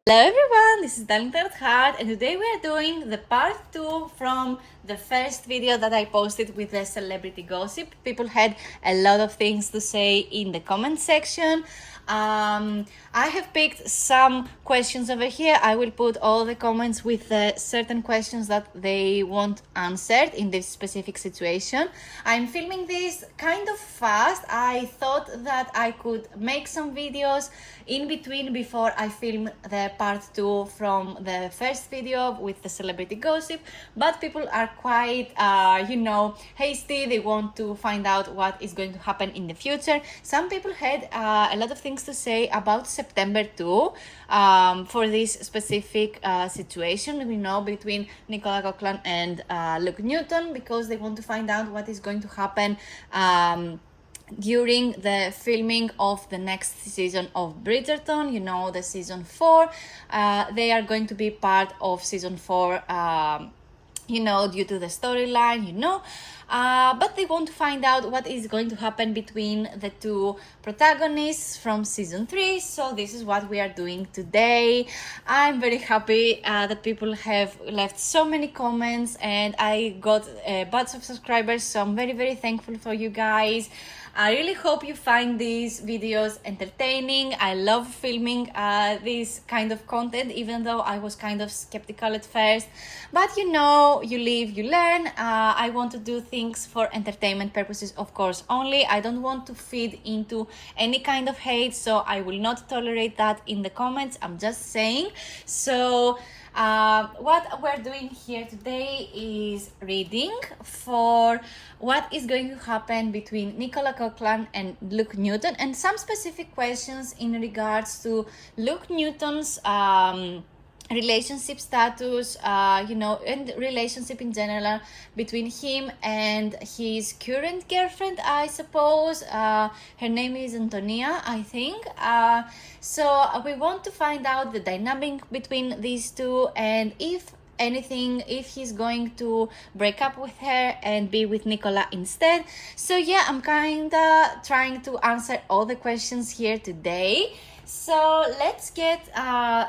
Hello everyone, this is Talented Heart, and today we are doing the part 2 from the first video that I posted with the celebrity gossip. People had a lot of things to say in the comment section. I have picked some questions over here. I will put all the comments with certain questions that they want answered in this specific situation. I'm filming this kind of fast. I thought that I could make some videos in between before I film the part 2 from the first video with the celebrity gossip, but people are quite hasty. They want to find out what is going to happen in the future. Some people had a lot of things to say about September 2 for this specific situation, between Nicola Coughlin and Luke Newton, because they want to find out what is going to happen during the filming of the next season of Bridgerton, the season 4. They are going to be part of season 4, due to the storyline, but they want to find out what is going to happen between the two protagonists from season 3. So this is what we are doing today. I'm very happy that people have left so many comments, and I got a bunch of subscribers, so I'm very, very thankful for you guys. I really hope you find these videos entertaining. I love filming this kind of content, even though I was kind of skeptical at first. But you live, you learn. I want to do things for entertainment purposes, of course, only. I don't want to feed into any kind of hate, so I will not tolerate that in the comments. I'm just saying. So what we're doing here today is reading for what is going to happen between Nicola Coughlin and Luke Newton, and some specific questions in regards to Luke Newton's relationship status, and relationship in general between him and his current girlfriend, I suppose. Her name is Antonia, I think. So we want to find out the dynamic between these two, and if he's going to break up with her and be with Nicola instead. So yeah, I'm kinda trying to answer all the questions here today. So let's get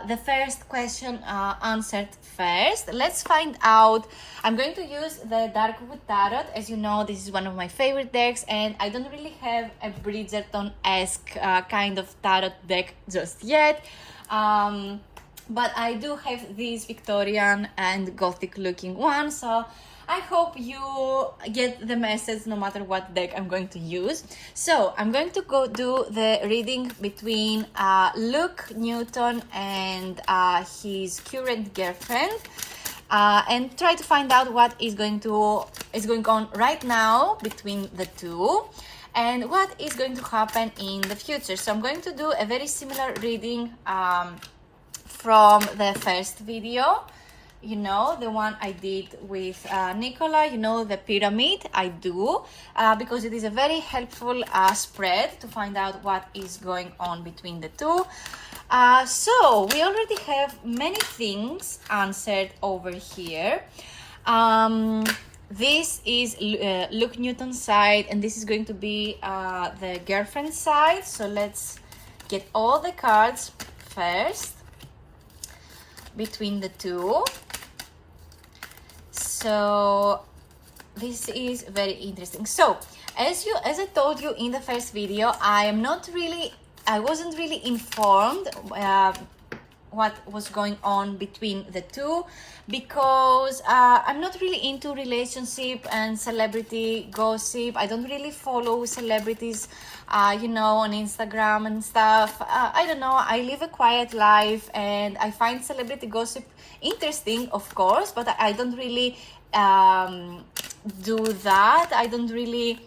the first question answered first. Let's find out. I'm going to use the Darkwood Tarot. As you know, this is one of my favorite decks, and I don't really have a Bridgerton-esque kind of tarot deck just yet. But I do have this Victorian and Gothic looking one, so I hope you get the message no matter what deck I'm going to use. So I'm going to go do the reading between Luke Newton and his current girlfriend, and try to find out what is going on right now between the two, and what is going to happen in the future. So I'm going to do a very similar reading from the first video, the one I did with Nicola, the pyramid. I do because it is a very helpful spread to find out what is going on between the two. So we already have many things answered over here. This is Luke Newton's side, and this is going to be the girlfriend's side. So let's get all the cards first between the two. So this is very interesting. So as I told you in the first video, I wasn't really informed what was going on between the two, because I'm not really into relationship and celebrity gossip. I don't really follow celebrities on Instagram and stuff. I don't know, I live a quiet life, and I find celebrity gossip interesting, of course, but I don't really do that. I don't really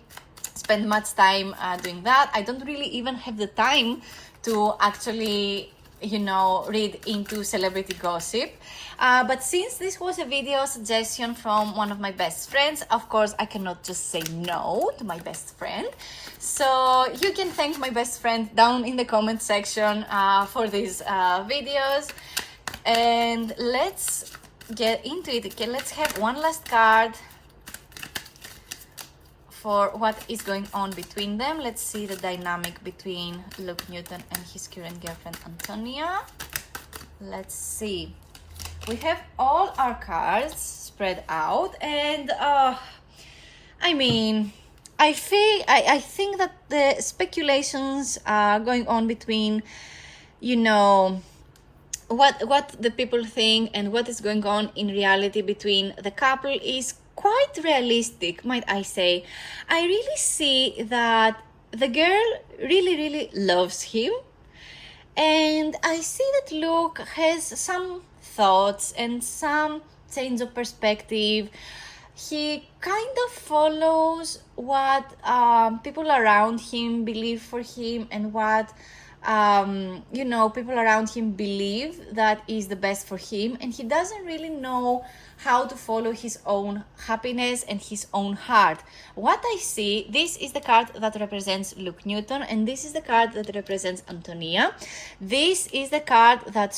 spend much time doing that. I don't really even have the time to actually read into celebrity gossip. But since this was a video suggestion from one of my best friends, of course I cannot just say no to my best friend. So you can thank my best friend down in the comment section for these videos. And let's get into it. Okay, let's have one last card for what is going on between them. Let's see the dynamic between Luke Newton and his current girlfriend Antonia. let's see. We have all our cards spread out, and I mean, I think that the speculations are going on between, you know, what the people think and what is going on in reality between the couple is quite realistic, might I say. I really see that the girl really loves him, and I see that Luke has some thoughts and some change of perspective. He kind of follows what people around him believe for him, and what people around him believe that is the best for him, and he doesn't really know how to follow his own happiness and his own heart. What I see, this is the card that represents Luke Newton, and this is the card that represents Antonia. This is the card that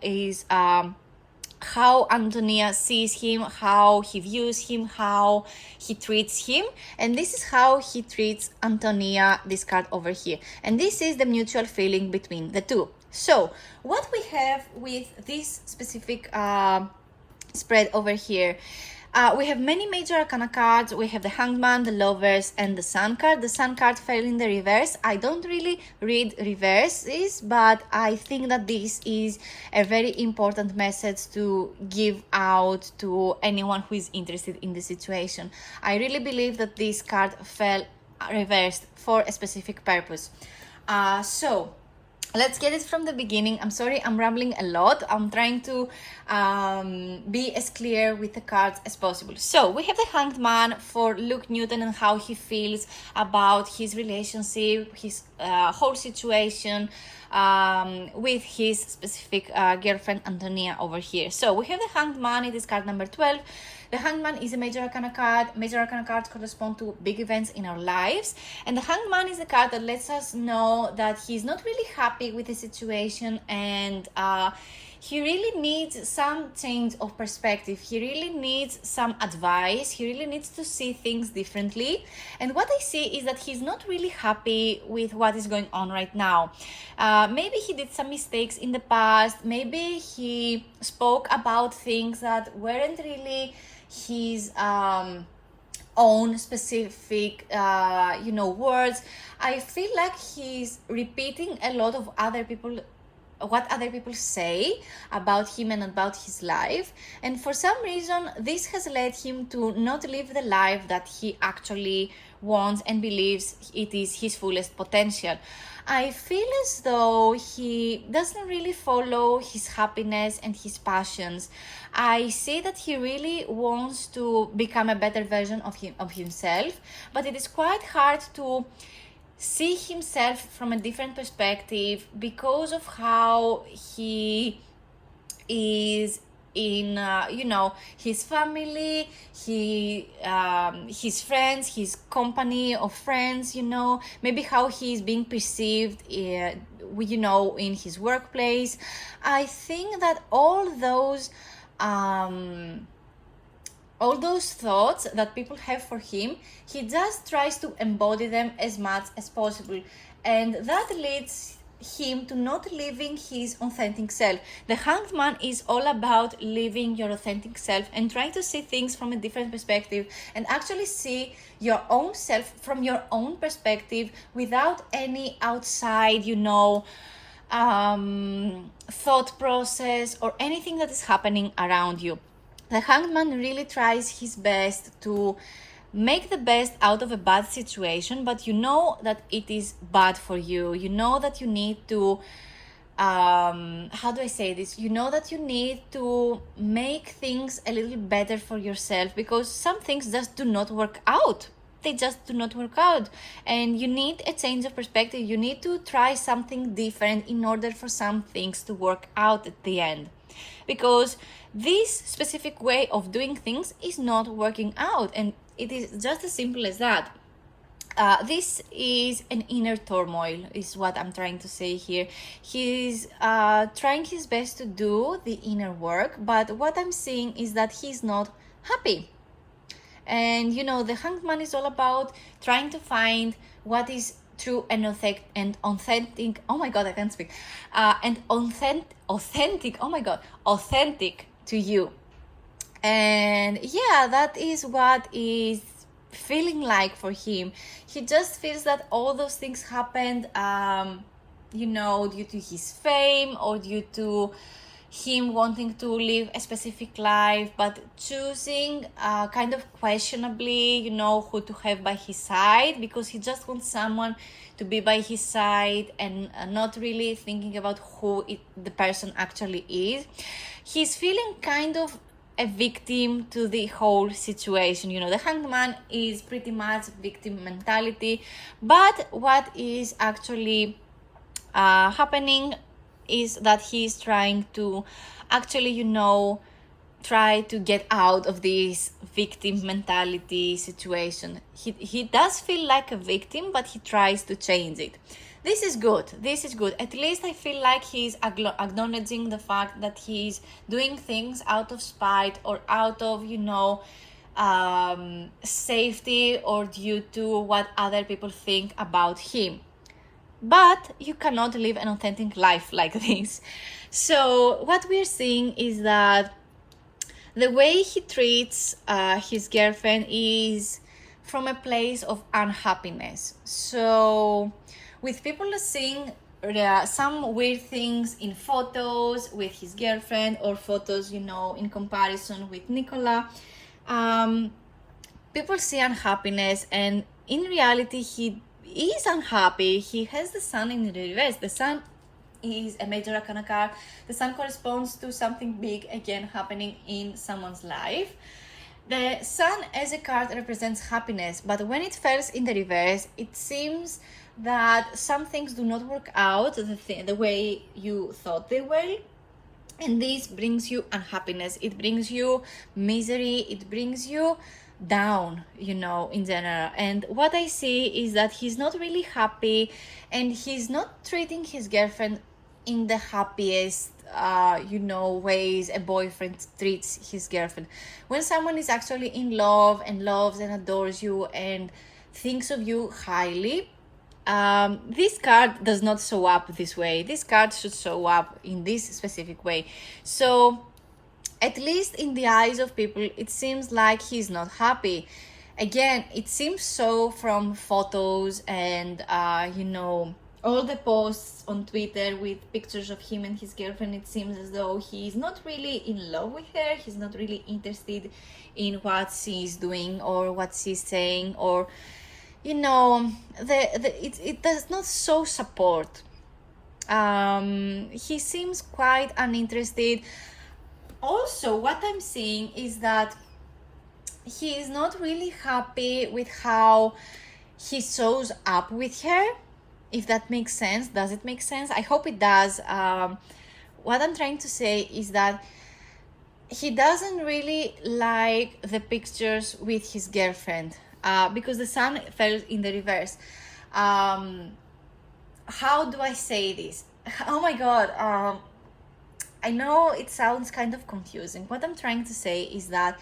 is how Antonia sees him, how he views him, how he treats him, and this is how he treats Antonia, this card over here. And this is the mutual feeling between the two. So what we have with this specific spread over here, we have many major arcana cards. We have the Hangman, the Lovers, and the Sun card. The Sun card fell in the reverse. I don't really read reverses, but I think that this is a very important message to give out to anyone who is interested in the situation. I really believe that this card fell reversed for a specific purpose. So let's get it from the beginning. I'm sorry, I'm rambling a lot. I'm trying to be as clear with the cards as possible. So we have the Hanged Man for Luke Newton and how he feels about his relationship, his whole situation with his specific girlfriend Antonia over here. So we have the Hanged Man. It is card number 12. The Hanged Man is a major arcana card. Major arcana cards correspond to big events in our lives. And the Hanged Man is a card that lets us know that he's not really happy with the situation, and he really needs some change of perspective. He really needs some advice. He really needs to see things differently. And what I see is that he's not really happy with what is going on right now. Maybe he did some mistakes in the past. Maybe he spoke about things that weren't really his own specific words. I feel like he's repeating a lot of what other people say about him and about his life, and for some reason this has led him to not live the life that he actually wants and believes it is his fullest potential. I feel as though he doesn't really follow his happiness and his passions. I see that he really wants to become a better version of himself, but it is quite hard to see himself from a different perspective because of how he is in his family, his friends, his company of friends, maybe how he's being perceived in his workplace. I think that all those thoughts that people have for him, he just tries to embody them as much as possible, and that leads him to not living his authentic self. The Hanged Man is all about living your authentic self and trying to see things from a different perspective, and actually see your own self from your own perspective without any outside thought process or anything that is happening around you. The Hanged Man really tries his best to make the best out of a bad situation, but you know that it is bad for you. You know that you need to, how do I say this? You know that you need to make things a little better for yourself, because some things just do not work out. They just do not work out, and you need a change of perspective. You need to try something different in order for some things to work out at the end, because this specific way of doing things is not working out, and it is just as simple as that. This is an inner turmoil, is what I'm trying to say here. He's trying his best to do the inner work, but what I'm seeing is that he's not happy. And the Hanged Man is all about trying to find what is true and authentic. Oh my God, I can't speak. And authentic. Oh my God, authentic to you. And yeah, that is what is feeling like for him. He just feels that all those things happened, due to his fame or due to him wanting to live a specific life, but choosing kind of questionably, who to have by his side, because he just wants someone to be by his side and not really thinking about the person actually is. He's feeling kind of a victim to the whole situation. The Hanged Man is pretty much victim mentality, but what is actually happening is that he's trying to actually, try to get out of this victim mentality situation. He does feel like a victim, but he tries to change it. This is good. At least I feel like he's acknowledging the fact that he's doing things out of spite or out of, safety or due to what other people think about him. But you cannot live an authentic life like this. So what we're seeing is that the way he treats his girlfriend is from a place of unhappiness. So with people seeing some weird things in photos with his girlfriend or photos, in comparison with Nicola, people see unhappiness, and in reality he is unhappy. He has the sun in the reverse. The sun is a major arcana card. The sun corresponds to something big again happening in someone's life. The sun as a card represents happiness, but when it falls in the reverse, it seems that some things do not work out the way you thought they will, and this brings you unhappiness. It brings you misery. It brings you down, in general. And what I see is that he's not really happy, and he's not treating his girlfriend in the happiest ways a boyfriend treats his girlfriend. When someone is actually in love and loves and adores you and thinks of you highly, this card does not show up this way. This card should show up in this specific way. So at least in the eyes of people, it seems like he's not happy. Again, it seems so from photos and, all the posts on Twitter with pictures of him and his girlfriend. It seems as though he's not really in love with her. He's not really interested in what she's doing or what she's saying, or, it does not show support. He seems quite uninterested. Also, what I'm seeing is that he is not really happy with how he shows up with her, if that makes sense. Does it make sense? I hope it does. What I'm trying to say is that he doesn't really like the pictures with his girlfriend because the sun fell in the reverse. How do I say this? Oh my God. I know it sounds kind of confusing. What I'm trying to say is that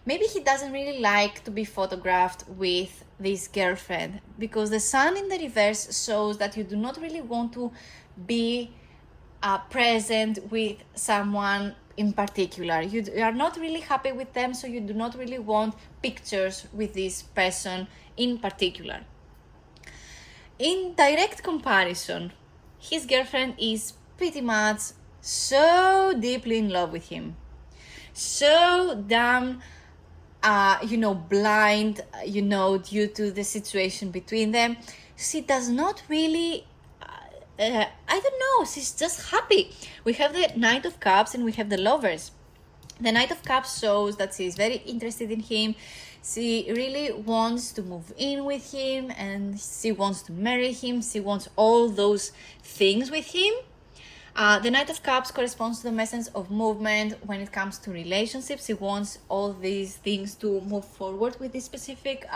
maybe he doesn't really like to be photographed with this girlfriend, because the sun in the reverse shows that you do not really want to be present with someone in particular. You are not really happy with them, so you do not really want pictures with this person in particular. In direct comparison, his girlfriend is pretty much so deeply in love with him, so damn blind, due to the situation between them. She does not really I don't know, she's just happy. We have the Knight of Cups and we have the Lovers. The Knight of Cups shows that she is very interested in him. She really wants to move in with him and she wants to marry him. She wants all those things with him. The Knight of Cups corresponds to the message of movement when it comes to relationships. She wants all these things to move forward with this specific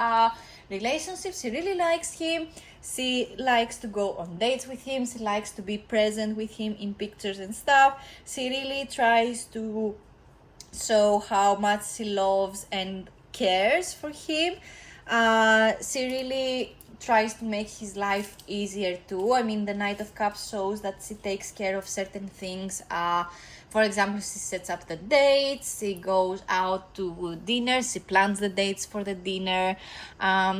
relationship. She really likes him. She likes to go on dates with him. She likes to be present with him in pictures and stuff. She really tries to show how much she loves and cares for him. She really tries to make his life easier too. I mean, the Knight of Cups shows that she takes care of certain things. For example, she sets up the dates, she goes out to dinner, she plans the dates for the dinner,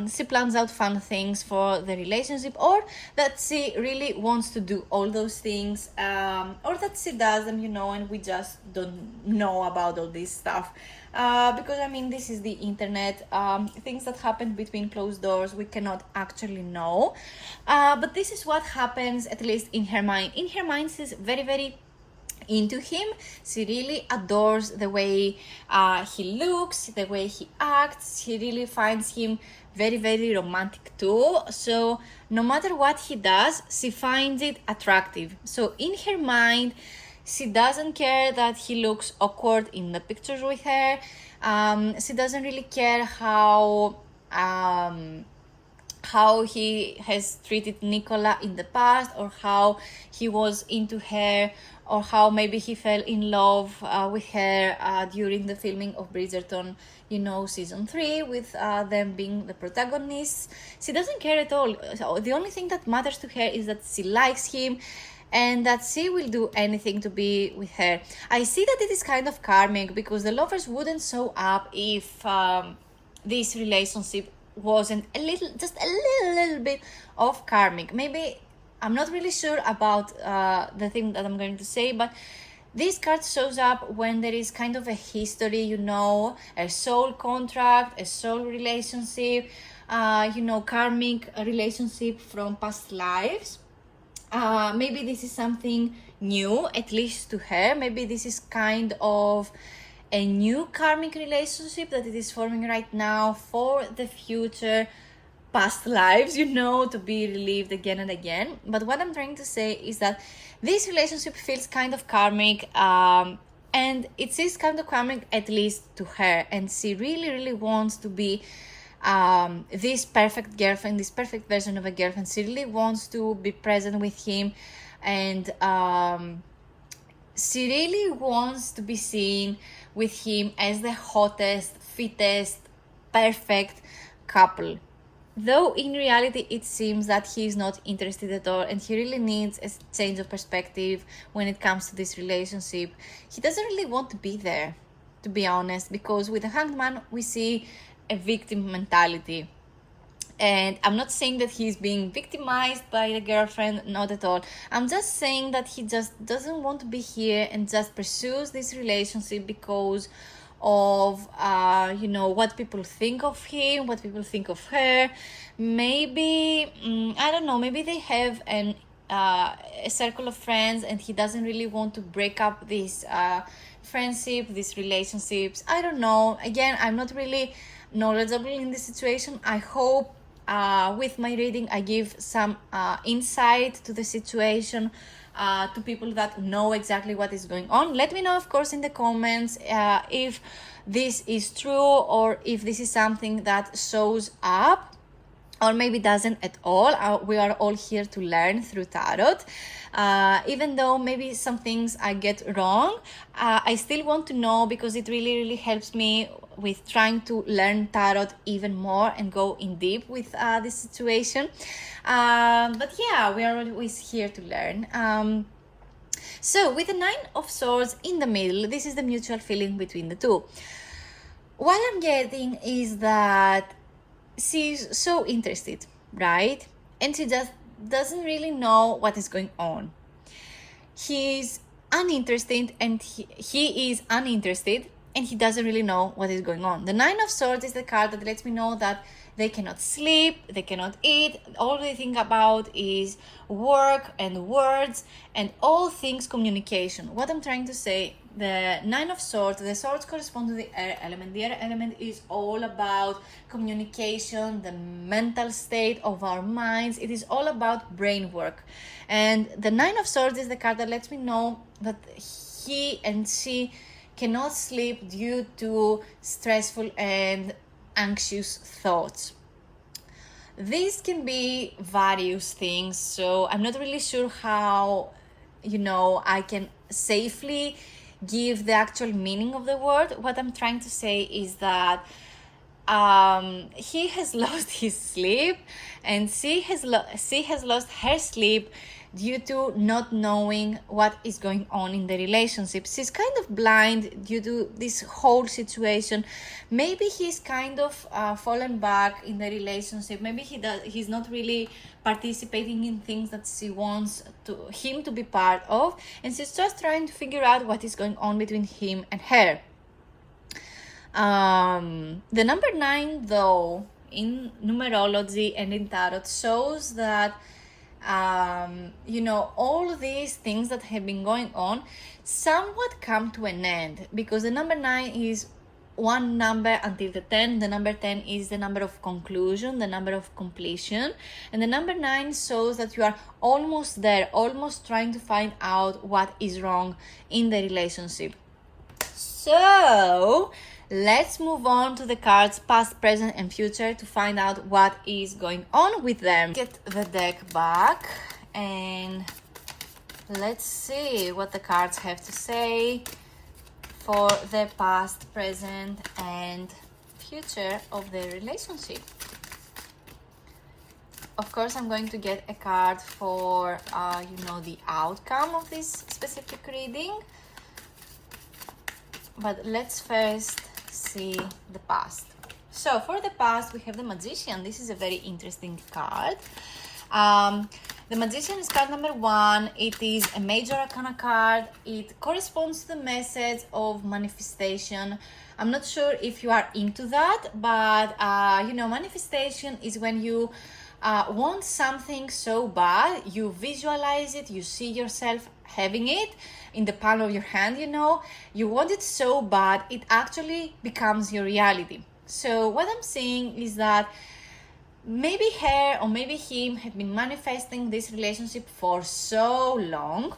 she plans out fun things for the relationship, or that she really wants to do all those things, or that she does them, and we just don't know about all this stuff. Because I mean, this is the internet, things that happen between closed doors, we cannot actually know. But this is what happens, at least in her mind. In her mind, she's very, very into him. She really adores the way he looks, the way he acts. She really finds him very, very romantic too. So no matter what he does, she finds it attractive. So in her mind, she doesn't care that he looks awkward in the pictures with her. She doesn't really care how he has treated Nicola in the past, or how he was into her, or how maybe he fell in love with her during the filming of Bridgerton, season 3, with them being the protagonists. She doesn't care at all. So the only thing that matters to her is that she likes him, and that she will do anything to be with her. I see that it is kind of karmic, because the lovers wouldn't show up if this relationship wasn't just a little bit of karmic. Maybe, I'm not really sure about the thing that I'm going to say, but this card shows up when there is kind of a history, a soul contract, a soul relationship, karmic relationship from past lives. Maybe this is something new, at least to her. Maybe this is kind of a new karmic relationship that it is forming right now for the future past lives, to be relived again and again. But what I'm trying to say is that this relationship feels kind of karmic, and it is kind of karmic, at least to her, and she really, really wants to be this perfect girlfriend, this perfect version of a girlfriend. She really wants to be present with him, and she really wants to be seen with him as the hottest, fittest, perfect couple. Though in reality it seems that he is not interested at all, and he really needs a change of perspective when it comes to this relationship. He doesn't really want to be there, to be honest, because with the Hanged Man we see a victim mentality. And I'm not saying that he's being victimized by the girlfriend, not at all. I'm just saying that he just doesn't want to be here and just pursues this relationship because of what people think of him, what people think of her. Maybe I don't know, maybe they have a circle of friends, and he doesn't really want to break up this friendship, these relationships. I don't know. Again, I'm not really knowledgeable in this situation. I hope with my reading I give some insight to the situation, to people that know exactly what is going on. Let me know, of course, in the comments if this is true, or if this is something that shows up, or maybe doesn't at all. We are all here to learn through tarot. Even though maybe some things I get wrong, I still want to know, because it really, really helps me with trying to learn tarot even more and go in deep with this situation. But yeah, we are always here to learn. So with the Nine of Swords in the middle, this is the mutual feeling between the two. What I'm getting is that she's so interested, right? And she just doesn't really know what is going on. He's uninterested, and he is uninterested, and he doesn't really know what is going on. The Nine of Swords is the card that lets me know that they cannot sleep, they cannot eat. All they think about is work and words and all things communication. What I'm trying to say, the Nine of Swords, the swords correspond to the air element. The air element is all about communication, the mental state of our minds. It is all about brain work. And the Nine of Swords is the card that lets me know that he and she cannot sleep due to stressful and anxious thoughts. This can be various things, so I'm not really sure how I can safely give the actual meaning of the word. What I'm trying to say is that he has lost his sleep, and she has lost her sleep due to not knowing what is going on in the relationship. She's kind of blind due to this whole situation. Maybe he's kind of fallen back in the relationship. Maybe he's not really participating in things that she wants him to be part of, and she's just trying to figure out what is going on between him and her. The number 9, though, in numerology and in tarot shows that all these things that have been going on somewhat come to an end, because the number 9 is one number until the 10. The number 10 is the number of conclusion, the number of completion, and the number 9 shows that you are almost there, almost trying to find out what is wrong in the relationship. So let's move on to the cards past, present, and future to find out what is going on with them. Get the deck back and let's see what the cards have to say for the past, present, and future of their relationship. Of course, I'm going to get a card for, the outcome of this specific reading. But let's first see the past. So for the past, we have the Magician. This is a very interesting card. The Magician is card number 1. It is a major arcana card. It corresponds to the message of manifestation. I'm not sure if you are into that, but manifestation is when you want something so bad, you visualize it, you see yourself having it in the palm of your hand, you want it so bad, it actually becomes your reality. So what I'm saying is that maybe her or maybe him have been manifesting this relationship for so long,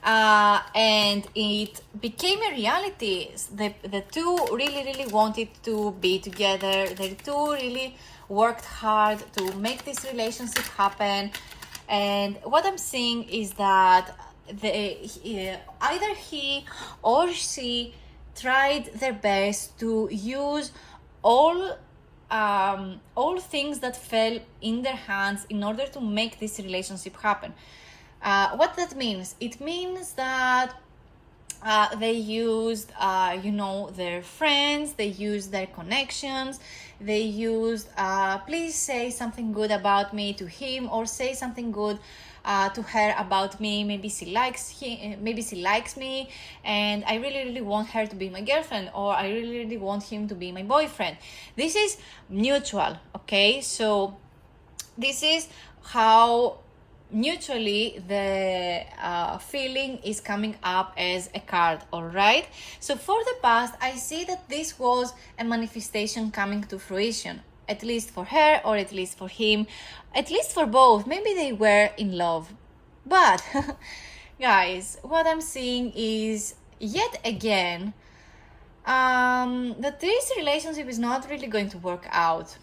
and it became a reality. The two really wanted to be together. The two really worked hard to make this relationship happen. And what I'm seeing is that either he or she tried their best to use all things that fell in their hands in order to make this relationship happen. What that means? It means that they used, their friends, they used their connections, they used, please say something good about me to him, or say something good to her about me. Maybe she likes me, and I really want her to be my girlfriend, or I really want him to be my boyfriend. This is mutual, okay? So this is how mutually the feeling is coming up as a card. All right, so for the past, I see that this was a manifestation coming to fruition, at least for her, or at least for him, at least for both. Maybe they were in love, but guys, what I'm seeing is yet again that this relationship is not really going to work out.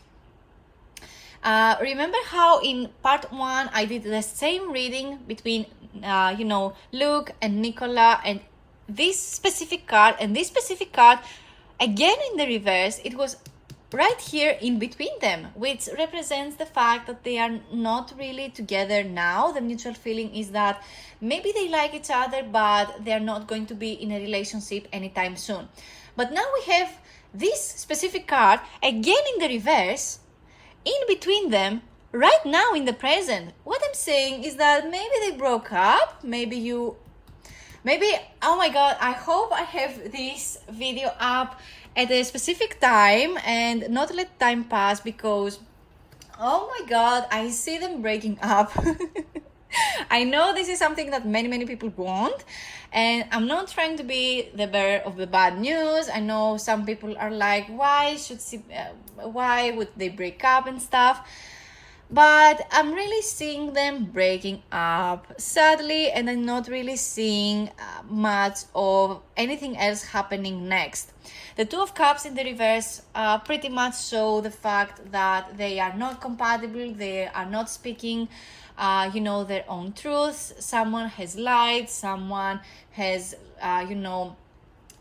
Remember how in part 1 I did the same reading between Luke and Nicola, and this specific card and this specific card again in the reverse, it was right here in between them, which represents the fact that they are not really together now. The mutual feeling is that maybe they like each other, but they are not going to be in a relationship anytime soon. But now we have this specific card again in the reverse, in between them, right now in the present. What I'm saying is that maybe they broke up, maybe, oh my god, I hope I have this video up at a specific time and not let time pass, because oh my god, I see them breaking up. I know this is something that many people want, and I'm not trying to be the bearer of the bad news. I know some people are like, why would they break up and stuff? But I'm really seeing them breaking up, sadly, and I'm not really seeing much of anything else happening next. The Two of Cups in the reverse pretty much show the fact that they are not compatible, they are not speaking their own truths. Someone has lied, someone has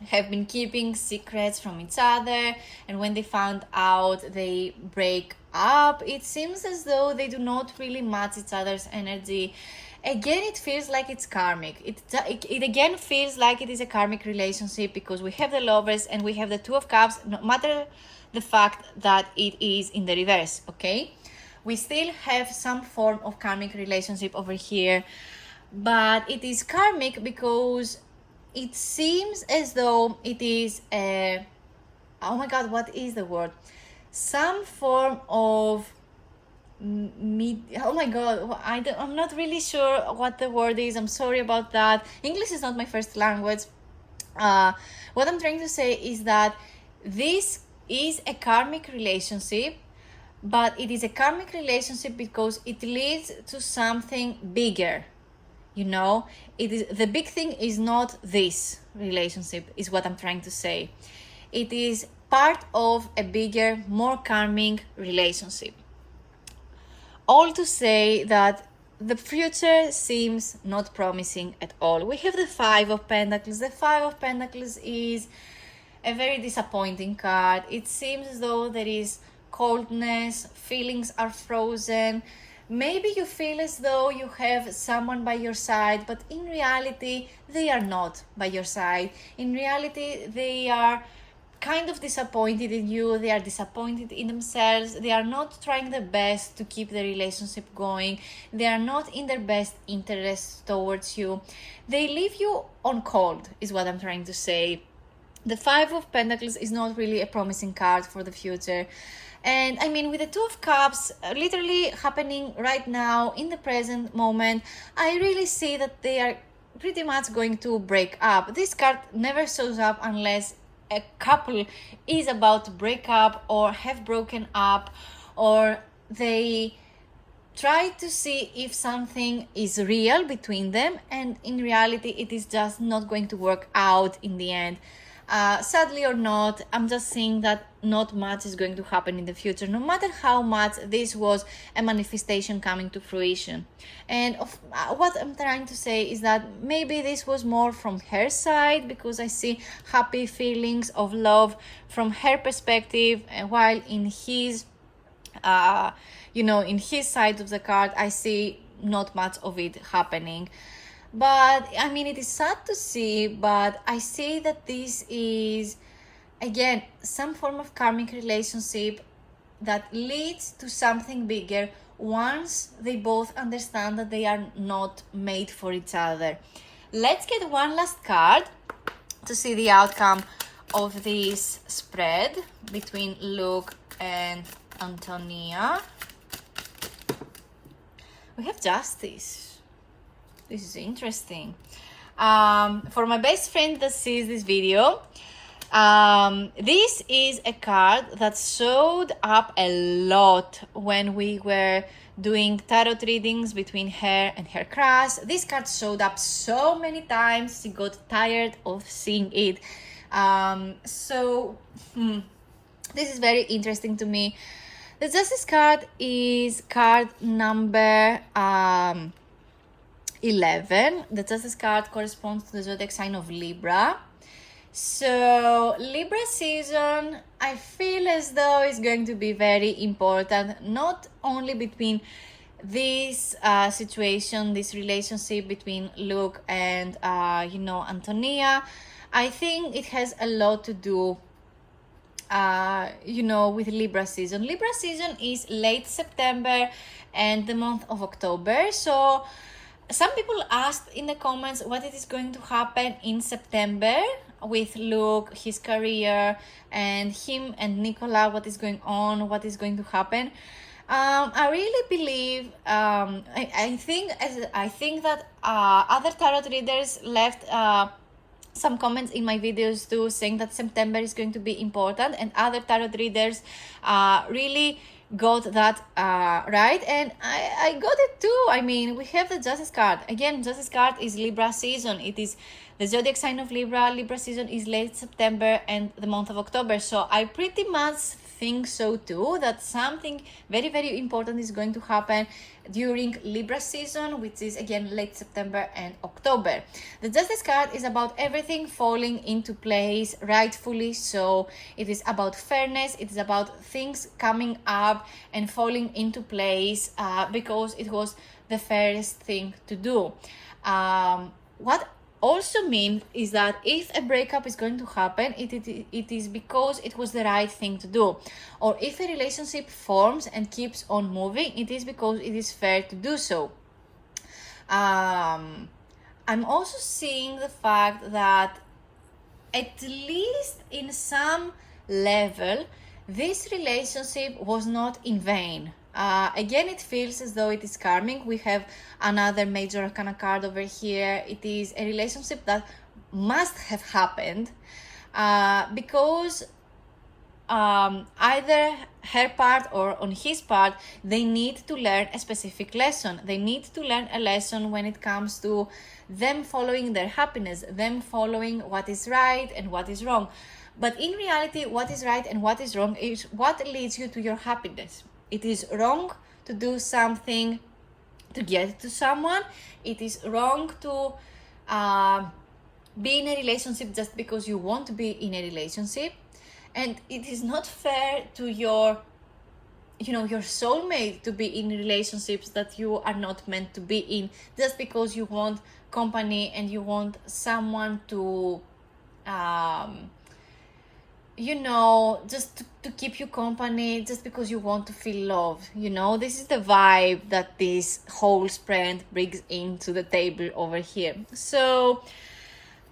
have been keeping secrets from each other, and when they found out, they break up. It seems as though they do not really match each other's energy. Again, it feels like it's karmic. It again feels like it is a karmic relationship, because we have the Lovers and we have the Two of Cups, no matter the fact that it is in the reverse, okay? We still have some form of karmic relationship over here, but it is karmic because it seems as though it is a, oh my god, what is the word? Some form of oh my god, I'm not really sure what the word is. I'm sorry about that. English is not my first language. What I'm trying to say is that this is a karmic relationship, but it is a karmic relationship because it leads to something bigger. You know, it is, the big thing is not this relationship, is what I'm trying to say. It is part of a bigger, more karmic relationship. All to say that the future seems not promising at all. We have the Five of Pentacles. The Five of Pentacles is a very disappointing card. It seems as though there is coldness, feelings are frozen. Maybe you feel as though you have someone by your side, but in reality, they are not by your side. In reality, they are kind of disappointed in you. They are disappointed in themselves. They are not trying their best to keep the relationship going. They are not in their best interest towards you. They leave you on cold, is what I'm trying to say. The Five of Pentacles is not really a promising card for the future. And I mean, with the Two of Cups literally happening right now in the present moment, I really see that they are pretty much going to break up. This card never shows up unless a couple is about to break up or have broken up, or they try to see if something is real between them, and in reality it is just not going to work out in the end. Sadly or not, I'm just seeing that not much is going to happen in the future, no matter how much this was a manifestation coming to fruition. And what I'm trying to say is that maybe this was more from her side, because I see happy feelings of love from her perspective, while in his, in his side of the card, I see not much of it happening. But I mean, it is sad to see, but I see that this is, again, some form of karmic relationship that leads to something bigger once they both understand that they are not made for each other. Let's get one last card to see the outcome of this spread between Luke and Antonia. We have Justice. This is interesting. For my best friend that sees this video, this is a card that showed up a lot when we were doing tarot readings between her and her crush. This card showed up so many times, she got tired of seeing it. This is very interesting to me. The Justice card is card number 11. The Justice card corresponds to the zodiac sign of Libra. So Libra season, I feel as though it's going to be very important, not only between this situation, this relationship between Luke and Antonia. I think it has a lot to do with Libra season. Libra season is late September and the month of October. So some people asked in the comments what it is going to happen in September with Luke, his career, and him and Nicola, what is going on, what is going to happen. I really believe, I think that other tarot readers left some comments in my videos too, saying that September is going to be important, and other tarot readers really got that right, and I got it too. I mean, we have the Justice card. Again, Justice card is Libra season. It is the zodiac sign of Libra. Libra season is late September and the month of October. So I pretty much think so too, that something very, very important is going to happen during Libra season, which is again late September and October. The Justice card is about everything falling into place rightfully, so it is about fairness, it is about things coming up and falling into place because it was the fairest thing to do. What also means is that if a breakup is going to happen, it is because it was the right thing to do. Or if a relationship forms and keeps on moving, it is because it is fair to do so. I'm also seeing the fact that at least in some level, this relationship was not in vain. Again, it feels as though it is karmic. We have another major arcana card over here. It is a relationship that must have happened because either her part or on his part, they need to learn a specific lesson. They need to learn a lesson when it comes to them following their happiness, them following what is right and what is wrong. But in reality, what is right and what is wrong is what leads you to your happiness. It is wrong to do something to get to someone. It is wrong to be in a relationship just because you want to be in a relationship. And it is not fair to your soulmate to be in relationships that you are not meant to be in just because you want company and you want someone to just to keep you company, just because you want to feel loved. This is the vibe that this whole spread brings into the table over here. So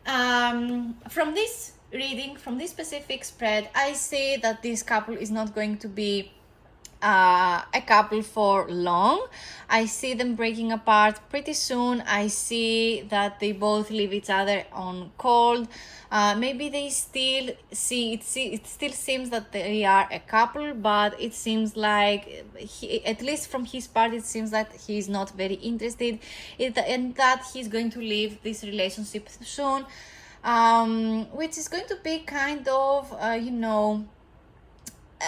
from this reading, from this specific spread, I see that this couple is not going to be a couple for long. I see them breaking apart pretty soon. I see that they both leave each other on cold. Maybe they still it still seems that they are a couple, but it seems like at least from his part, it seems that he is not very interested and that he's going to leave this relationship soon, which is going to be kind of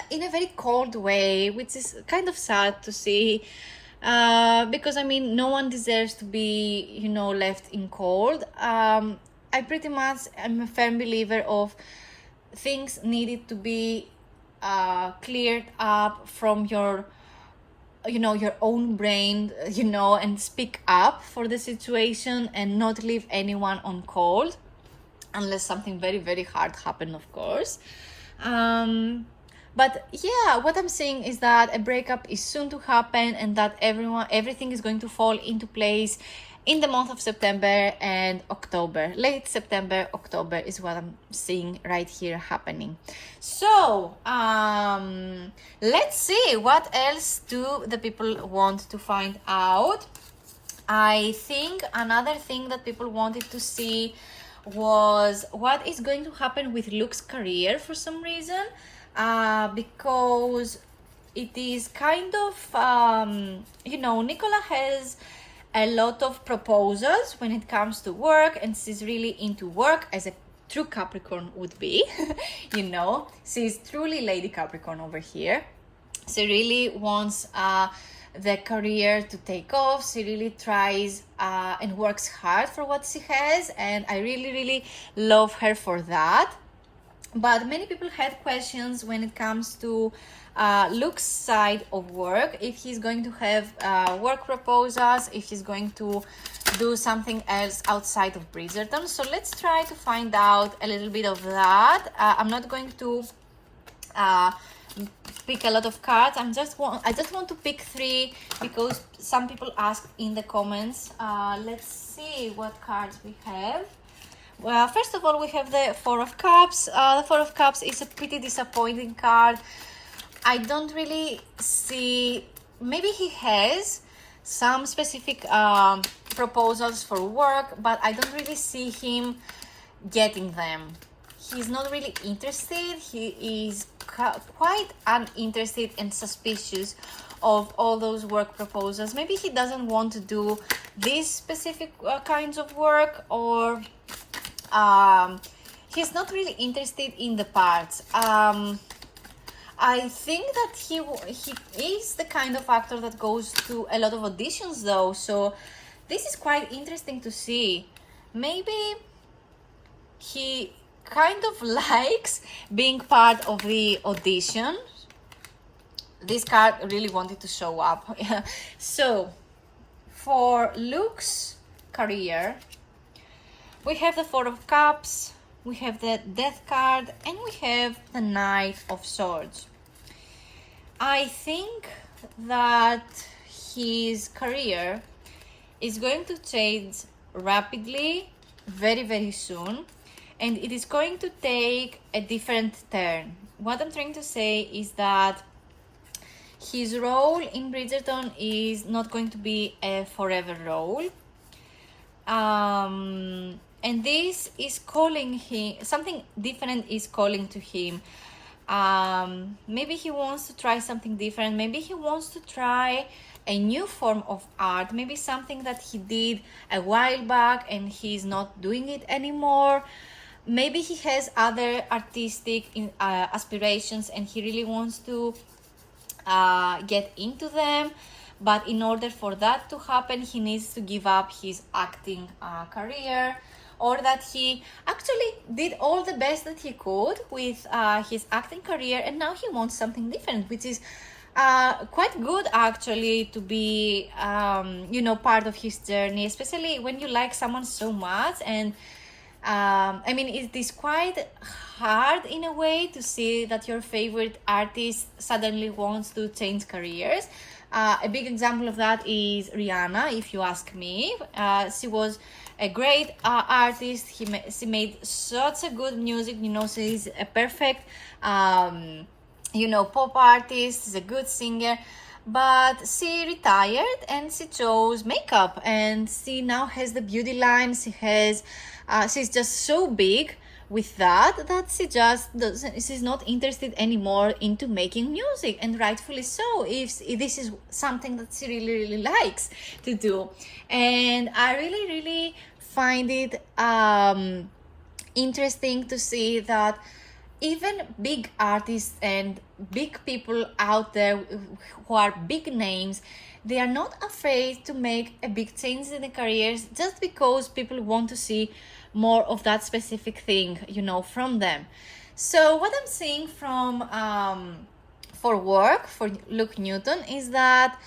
in a very cold way, which is kind of sad to see, because no one deserves to be left in cold. I pretty much am a firm believer of things needed to be cleared up from your own brain, and speak up for the situation and not leave anyone on cold, unless something very, very hard happened, of course. But yeah, what I'm saying is that a breakup is soon to happen and that everything is going to fall into place in the month of September and October. Late September, October is what I'm seeing right here happening. So let's see what else do the people want to find out. I think another thing that people wanted to see was what is going to happen with Luke's career for some reason, because it is kind of Nicola has a lot of proposals when it comes to work, and she's really into work as a true Capricorn would be. She's truly Lady Capricorn over here. She really wants the career to take off. She really tries and works hard for what she has, and I really, really love her for that. But many people had questions when it comes to Luke's side of work, if he's going to have work proposals, if he's going to do something else outside of Bridgerton. So let's try to find out a little bit of that. I'm not going to pick a lot of cards. I just want to pick 3 because some people asked in the comments. Let's see what cards we have. Well, first of all, we have the Four of Cups. The Four of Cups is a pretty disappointing card. I don't really see... Maybe he has some specific proposals for work, but I don't really see him getting them. He's not really interested. He is quite uninterested and suspicious of all those work proposals. Maybe he doesn't want to do these specific kinds of work, or he's not really interested in the parts. I think that he is the kind of actor that goes to a lot of auditions though, so this is quite interesting to see. Maybe he kind of likes being part of the audition. This card really wanted to show up. So for Luke's career, we have the Four of Cups, we have the Death card, and we have the Knight of Swords. I think that his career is going to change rapidly, very, very soon, and it is going to take a different turn. What I'm trying to say is that his role in Bridgerton is not going to be a forever role. And this is calling him, something different is calling to him. Maybe he wants to try something different. Maybe he wants to try a new form of art. Maybe something that he did a while back and he's not doing it anymore. Maybe he has other artistic aspirations and he really wants to get into them. But in order for that to happen, he needs to give up his acting career, or that he actually did all the best that he could with his acting career, and now he wants something different, which is quite good actually to be, part of his journey, especially when you like someone so much. And I mean, it is quite hard in a way to see that your favorite artist suddenly wants to change careers. A big example of that is Rihanna, if you ask me. She was a great artist. She made such a good music. She's a perfect, pop artist. She's a good singer. But she retired and she chose makeup. And she now has the beauty line. She's just so big with that she's not interested anymore into making music, and rightfully so, if this is something that she really, really likes to do. And I really, really find it interesting to see that even big artists and big people out there who are big names, they are not afraid to make a big change in their careers just because people want to see more of that specific thing, from them. So what I'm seeing from for work for Luke Newton is that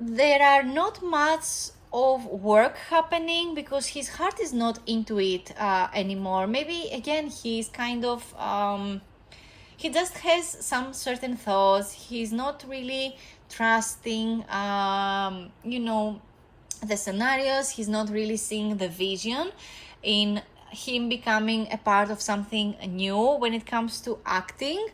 there are not much of work happening because his heart is not into it anymore. Maybe again he's kind of he just has some certain thoughts. He's not really trusting the scenarios. He's not really seeing the vision in him becoming a part of something new when it comes to acting.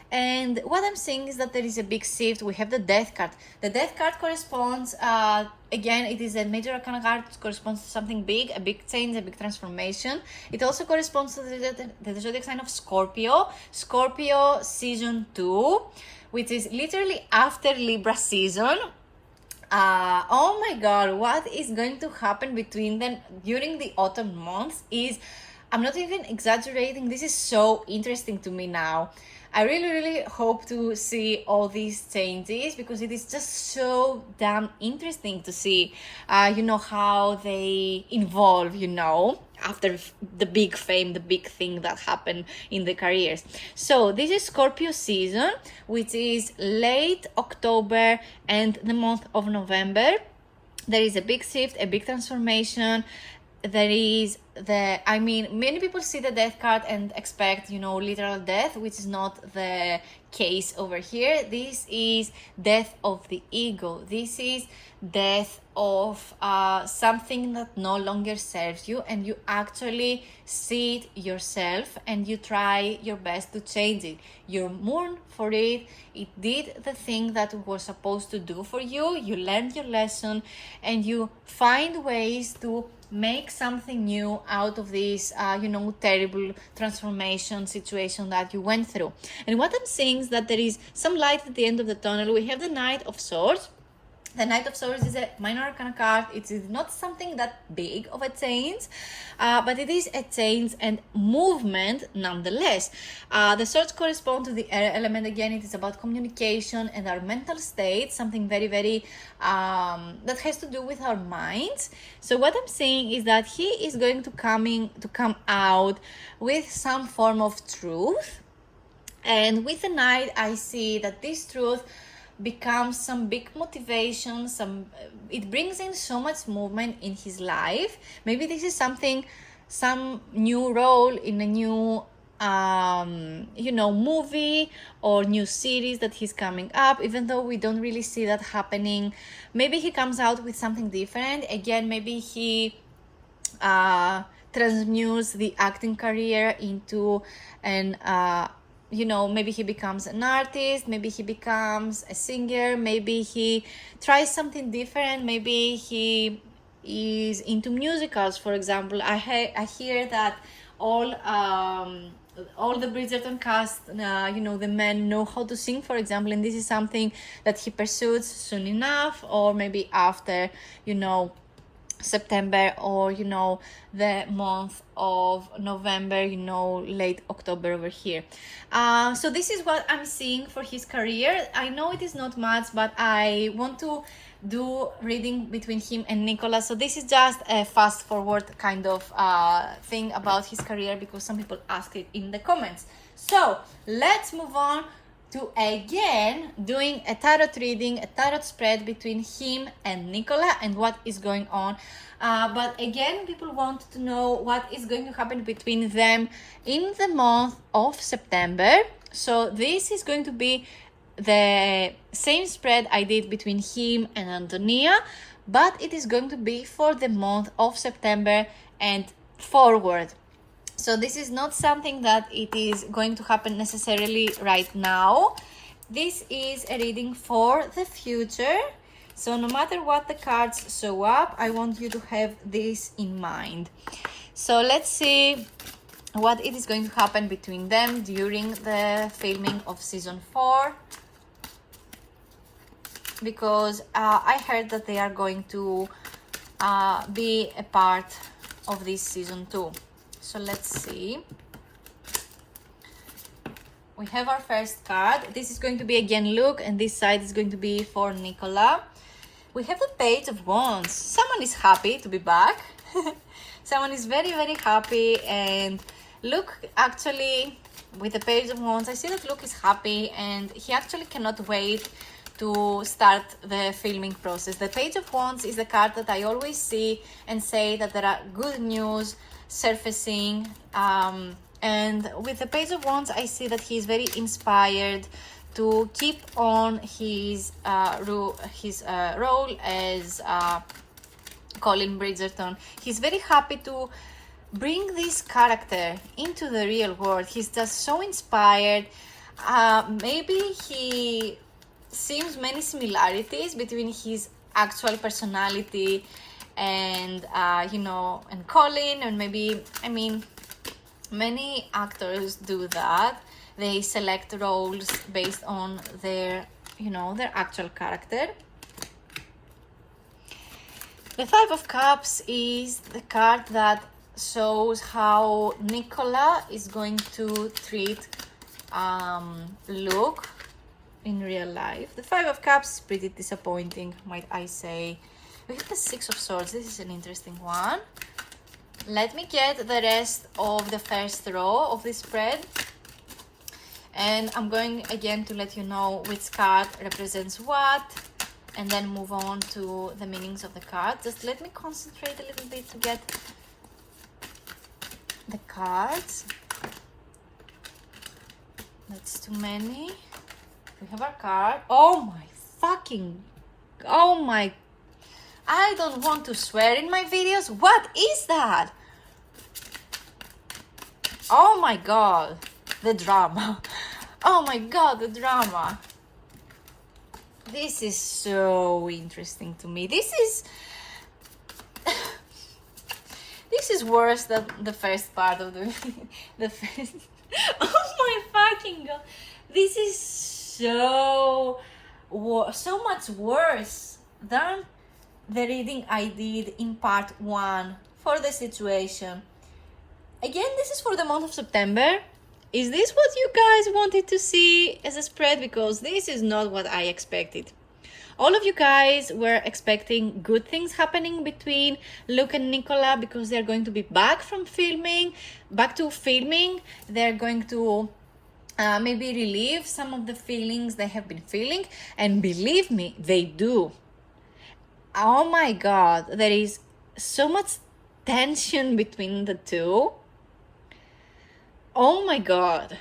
And what I'm seeing is that there is a big shift. We have the Death card. The Death card corresponds, again, it is a major arcana card. It corresponds to something big, a big change, a big transformation. It also corresponds to the zodiac sign of Scorpio. Scorpio season 2, which is literally after Libra season. Oh my god, what is going to happen between them during the autumn months is, I'm not even exaggerating, this is so interesting to me now. I really, really hope to see all these changes because it is just so damn interesting to see, how they evolve, after the big fame, the big thing that happened in the careers. So this is Scorpio season, which is late October and the month of November. There is a big shift, a big transformation. There is many people see the Death card and expect, literal death, which is not the case over here. This is death of the ego. This is death of something that no longer serves you, and you actually see it yourself and you try your best to change it. You mourn for it. It did the thing that it was supposed to do for you. You learned your lesson and you find ways to make something new out of this, terrible transformation situation that you went through. And what I'm saying is that there is some light at the end of the tunnel. We have the Knight of Swords. The Knight of Swords is a minor arcana card. It is not something that big of a change, but it is a change and movement nonetheless. The swords correspond to the air element. Again, it is about communication and our mental state, something very, very that has to do with our minds. So what I'm saying is that he is going to come out with some form of truth. And with the Knight, I see that this truth becomes some big motivation, it brings in so much movement in his life. Maybe this is some new role in a new movie or new series that he's coming up, even though we don't really see that happening. Maybe he comes out with something different. Again, maybe he transmutes the acting career into an maybe he becomes an artist, maybe he becomes a singer, maybe he tries something different, maybe he is into musicals, for example. I hear that all the Bridgerton cast, the men know how to sing, for example, and this is something that he pursues soon enough, or maybe after, September, or the month of November, late October over here. So this is what I'm seeing for his career. I know it is not much, but I want to do reading between him and Nicola. So this is just a fast forward kind of thing about his career, because some people ask it in the comments. So let's move on to again doing a tarot reading, a tarot spread between him and Nicola and what is going on. But again, people want to know what is going to happen between them in the month of September. So this is going to be the same spread I did between him and Antonia, but it is going to be for the month of September and forward. So this is not something that it is going to happen necessarily right now. This is a reading for the future. So no matter what the cards show up, I want you to have this in mind. So let's see what it is going to happen between them during the filming of season 4. Because I heard that they are going to be a part of this season 2. So let's see. We have our first card. This is going to be again Luke, and this side is going to be for Nicola. We have the Page of Wands. Someone is happy to be back. Someone is very, very happy. And Luke actually, with the Page of Wands, I see that Luke is happy and he actually cannot wait to start the filming process. The Page of Wands is the card that I always see and say that there are good news surfacing, and with the Page of Wands I see that he is very inspired to keep on his role as Colin Bridgerton. He's very happy to bring this character into the real world. He's just so inspired. Maybe he seems many similarities between his actual personality and and Colin, and maybe, many actors do that. They select roles based on their actual character. The Five of Cups is the card that shows how Nicola is going to treat Luke in real life. The Five of Cups is pretty disappointing, might I say. We have the Six of Swords. This is an interesting one. Let me get the rest of the first row of this spread. And I'm going again to let you know which card represents what, and then move on to the meanings of the card. Just let me concentrate a little bit to get the cards. That's too many. We have our card. Oh my, I don't want to swear in my videos. What is that? Oh my god, the drama. Oh my god, the drama. This is so interesting to me. This is worse than the first part of the first. Oh my fucking god. This is so much worse than the reading I did in part 1 for the situation. Again, this is for the month of September. Is this what you guys wanted to see as a spread? Because this is not what I expected. All of you guys were expecting good things happening between Luke and Nicola because they're going to be back to filming. They're going to maybe relieve some of the feelings they have been feeling. And believe me, they do. Oh my God, there is so much tension between the two. Oh my God,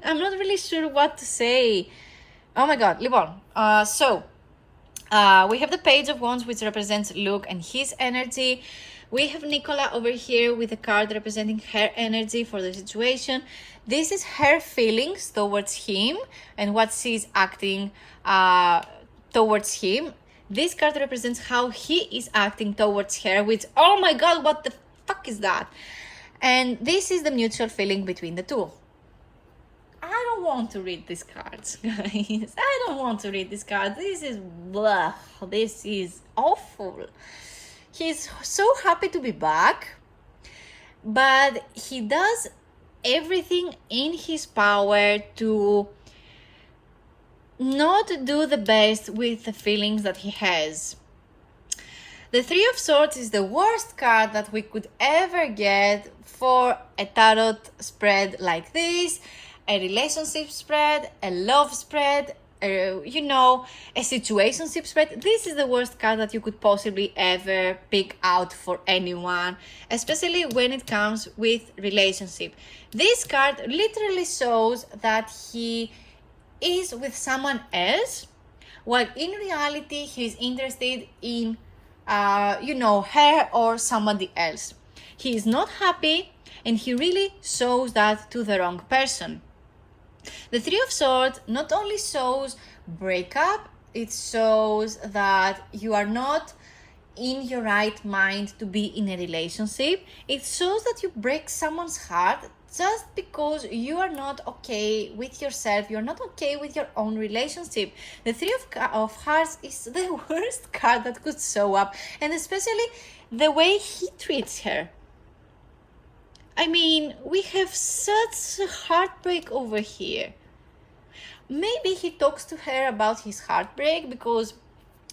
I'm not really sure what to say. Oh my God, λοιπόν, we have the Page of Wands, which represents Luke and his energy. We have Nicola over here with a card representing her energy for the situation. This is her feelings towards him and what she's acting towards him. This card represents how he is acting towards her, which, oh my God, what the fuck is that? And this is the mutual feeling between the two. I don't want to read these cards, guys. I don't want to read these cards. This is blah. This is awful. He's so happy to be back, but he does everything in his power to not do the best with the feelings that he has. The Three of Swords is the worst card that we could ever get for a tarot spread like this, a relationship spread, a love spread, a situationship spread. This is the worst card that you could possibly ever pick out for anyone, especially when it comes with relationship. This card literally shows that he is with someone else, while in reality he's interested in her or somebody else. He is not happy, and he really shows that to the wrong person. The Three of Swords not only shows breakup, it shows that you are not in your right mind to be in a relationship. It shows that you break someone's heart just because you are not okay with yourself, you're not okay with your own relationship. The Three of Hearts is the worst card that could show up, and especially the way he treats her. I mean, we have such heartbreak over here. Maybe he talks to her about his heartbreak, because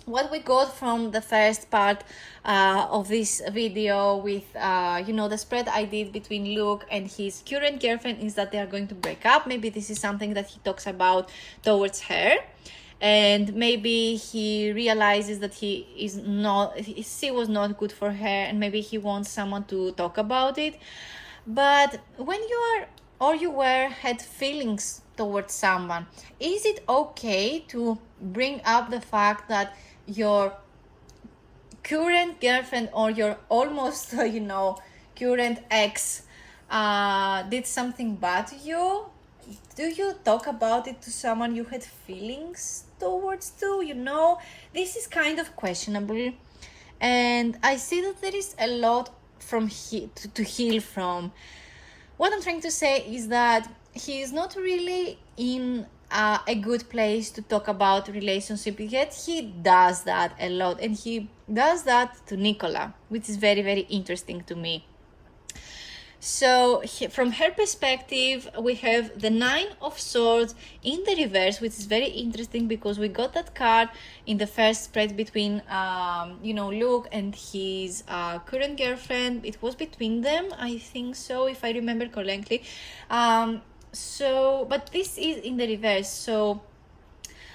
what we got from the first part of this video with, the spread I did between Luke and his current girlfriend is that they are going to break up. Maybe this is something that he talks about towards her. And maybe he realizes that she was not good for her, and maybe he wants someone to talk about it. But when you had feelings towards someone, is it okay to bring up the fact that your current girlfriend or your almost, current ex did something bad to you? Do you talk about it to someone you had feelings towards too? This is kind of questionable. And I see that there is a lot to heal from. What I'm trying to say is that he is not really in a good place to talk about relationship, yet he does that a lot, and he does that to Nicola, which is very, very interesting to me. So from her perspective, we have the Nine of Swords in the reverse, which is very interesting because we got that card in the first spread between Luke and his current girlfriend. It was between them, I think so, if I remember correctly. But this is in the reverse, so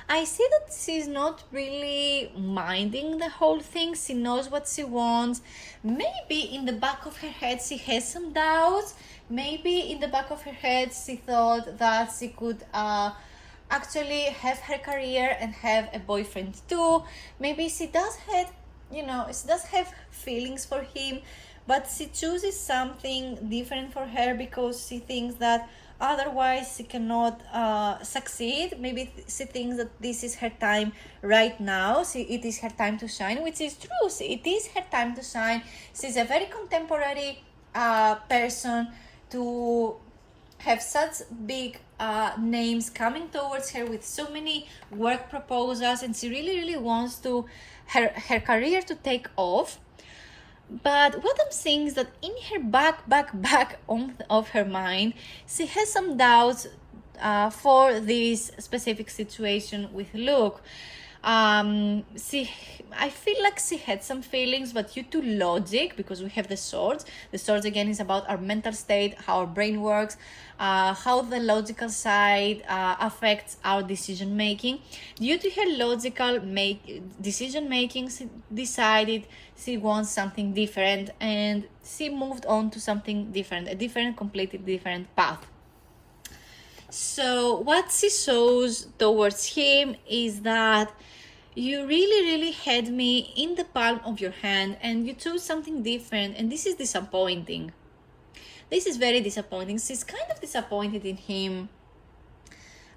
I see that she's not really minding the whole thing. She knows what she wants. Maybe in the back of her head she has some doubts. Maybe in the back of her head she thought that she could actually have her career and have a boyfriend too. Maybe she does have feelings for him, but she chooses something different for her because she thinks that otherwise she cannot succeed. Maybe she thinks that this is her time right now. It is her time to shine, which is true. It is her time to shine. She's a very contemporary person to have such big names coming towards her with so many work proposals, and she really wants to her career to take off. But what I'm saying is that in her back of her mind, she has some doubts for this specific situation with Luke. I feel like she had some feelings, but due to logic, because we have the swords. The swords again is about our mental state, how our brain works, how the logical side affects our decision making. Due to her logical decision making, she decided she wants something different, and she moved on to something different, completely different path. So what she shows towards him is that you really had me in the palm of your hand and you chose something different, and this is disappointing. This is very disappointing. She's kind of disappointed in him.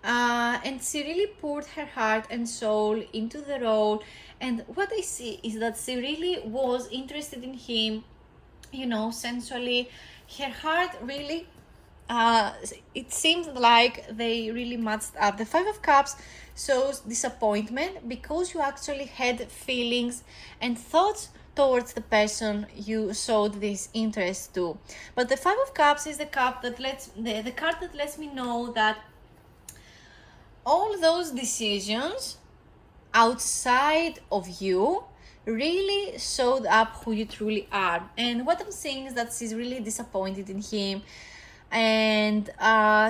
And she really poured her heart and soul into the role. And what I see is that she really was interested in him, sensually. Her heart really, it seems like they really matched up. The Five of Cups shows disappointment because you actually had feelings and thoughts towards the person you showed this interest to. But the Five of Cups is the card that lets me know that all those decisions outside of you really showed up who you truly are. And what I'm saying is that she's really disappointed in him, and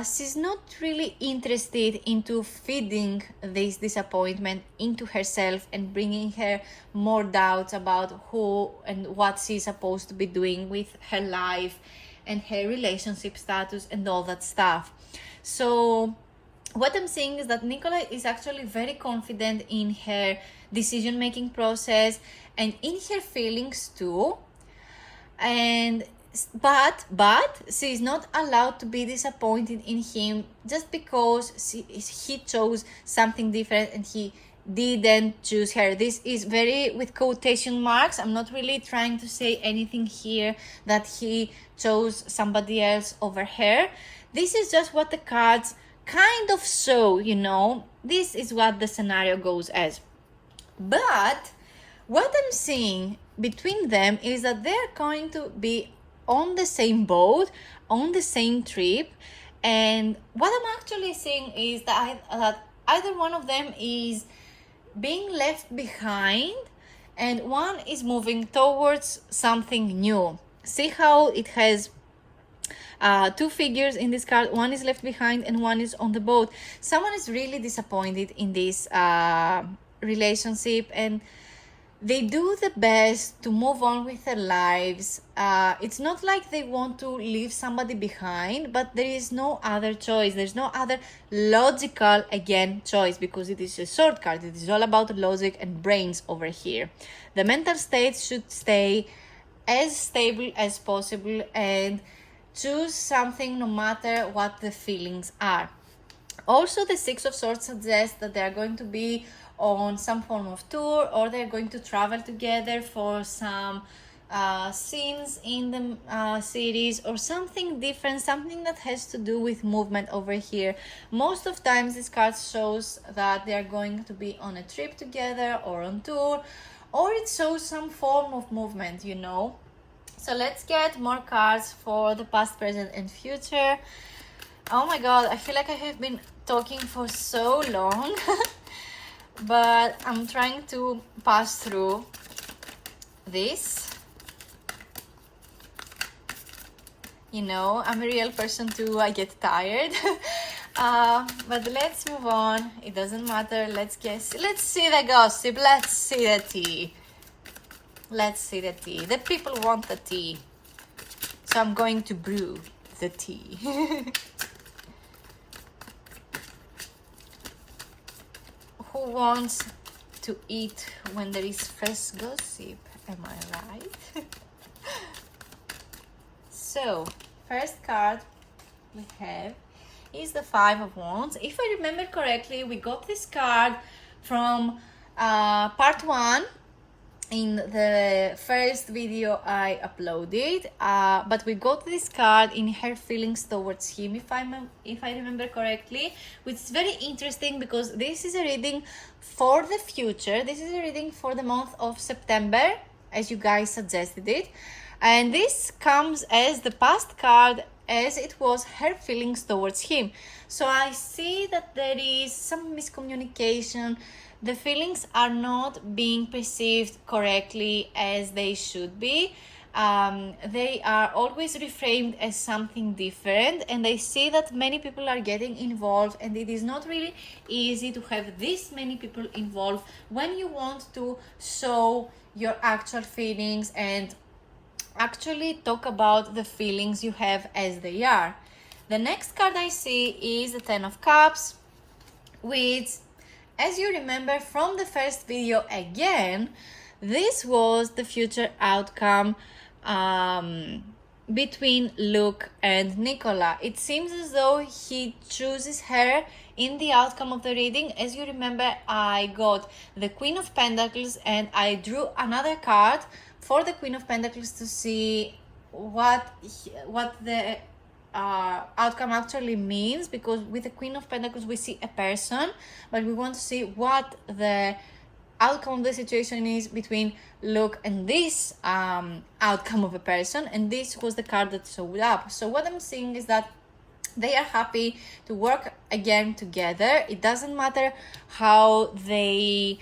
she's not really interested into feeding this disappointment into herself and bringing her more doubts about who and what she's supposed to be doing with her life and her relationship status and all that stuff. So what I'm saying is that Nicola is actually very confident in her decision-making process and in her feelings too. But she is not allowed to be disappointed in him just because he chose something different and he didn't choose her. This is very with quotation marks. I'm not really trying to say anything here that he chose somebody else over her. This is just what the cards kind of show, This is what the scenario goes as. But what I'm seeing between them is that they're going to be on the same boat, on the same trip. And what I'm actually seeing is that either one of them is being left behind and one is moving towards something new. See how it has two figures in this card. One is left behind and one is on the boat. Someone is really disappointed in this relationship, and they do the best to move on with their lives. It's not like they want to leave somebody behind, but there is no other choice. There's no other logical, choice, because it is a sword card. It is all about logic and brains over here. The mental state should stay as stable as possible and choose something no matter what the feelings are. Also, the Six of Swords suggests that they are going to be on some form of tour, or they're going to travel together for some scenes in the series, or something different, something that has to do with movement over here. Most of times this card shows that they are going to be on a trip together or on tour, or it shows some form of movement, So let's get more cards for the past, present and future. Oh my god, I feel like I have been talking for so long. But I'm trying to pass through this. I'm a real person too. I get tired. But let's move on. It doesn't matter. Let's see the gossip. Let's see the tea. Let's see the tea. The people want the tea. So I'm going to brew the tea. Who wants to eat when there is fresh gossip? Am I right? So, first card we have is the Five of Wands. If I remember correctly, we got this card from part 1 in the first video I uploaded, but we got this card in her feelings towards him, if I remember correctly, which is very interesting because this is a reading for the future. This is a reading for the month of September, as you guys suggested it, and this comes as the past card, as it was her feelings towards him. So I see that there is some miscommunication. The feelings are not being perceived correctly as they should be. They are always reframed as something different, and I see that many people are getting involved, and it is not really easy to have this many people involved when you want to show your actual feelings and actually talk about the feelings you have as they are. The next card I see is the Ten of Cups, which, as you remember from the first video, again, this was the future outcome between Luke and Nicola. It seems as though he chooses her in the outcome of the reading. As you remember, I got the Queen of Pentacles and I drew another card for the Queen of Pentacles to see what the outcome actually means, because with the Queen of Pentacles we see a person, but we want to see what the outcome of the situation is between Luke and this outcome of a person, and this was the card that showed up. So what I'm seeing is that they are happy to work again together. It doesn't matter how they,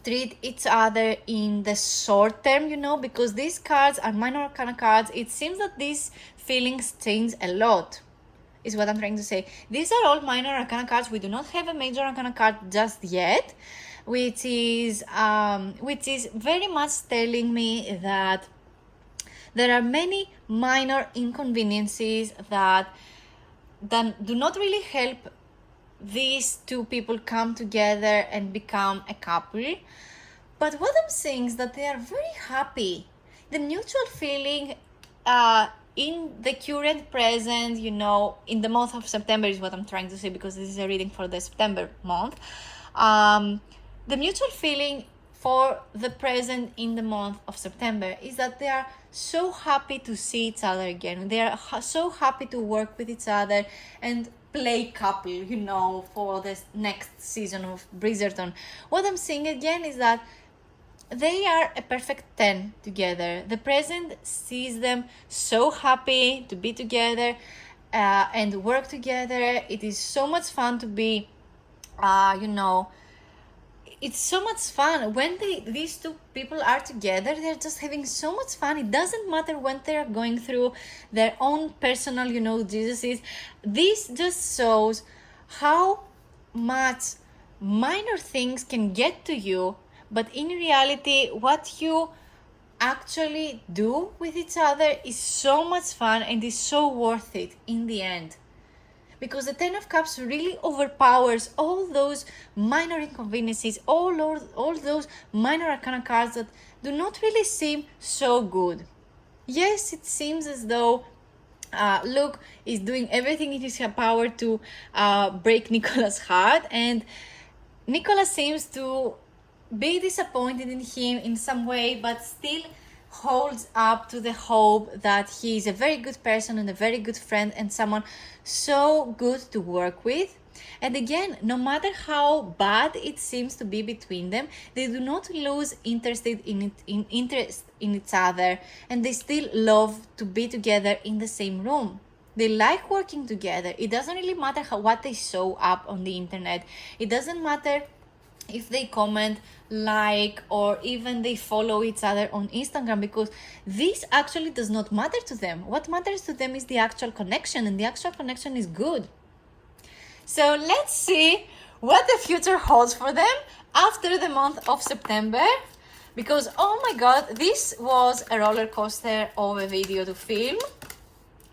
treat each other in the short term, because these cards are minor arcana cards. It seems that these feelings change a lot, is what I'm trying to say. These are all minor arcana cards. We do not have a major arcana card just yet, which is very much telling me that there are many minor inconveniences that do not really help these two people come together and become a couple. But what I'm saying is that they are very happy. The mutual feeling in the current present, in the month of September is what I'm trying to say, because this is a reading for the September month. The mutual feeling for the present in the month of September is that they are so happy to see each other again. They are so happy to work with each other and play couple, for the next season of Bridgerton. What I'm seeing again is that they are a perfect 10 together. The present sees them so happy to be together and work together. It is so much fun to be, it's so much fun when these two people are together. They're just having so much fun. It doesn't matter when they're going through their own personal, Jesuses. This just shows how much minor things can get to you, but in reality, what you actually do with each other is so much fun and is so worth it in the end. Because the Ten of Cups really overpowers all those minor inconveniences, all those minor arcana cards that do not really seem so good. Yes, it seems as though Luke is doing everything in his power to break Nicola's heart, and Nicola seems to be disappointed in him in some way, but still holds up to the hope that he is a very good person and a very good friend and someone so good to work with. And again, no matter how bad it seems to be between them, they do not lose interest in each other, and they still love to be together in the same room. They like working together. It doesn't really matter what they show up on the internet. It doesn't matter if they comment, like, or even they follow each other on Instagram, because this actually does not matter to them. What matters to them is the actual connection, and the actual connection is good. So let's see what the future holds for them after the month of September, because oh my god, this was a roller coaster of a video to film.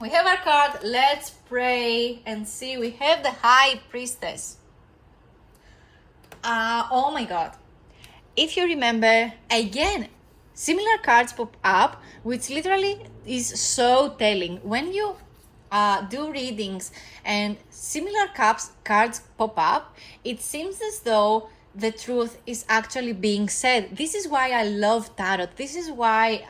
We have our card. Let's pray and see. We have the High Priestess. Oh my god. If you remember, again, similar cards pop up, which literally is so telling. When you do readings and similar cards pop up, it seems as though the truth is actually being said. This is why I love tarot. This is why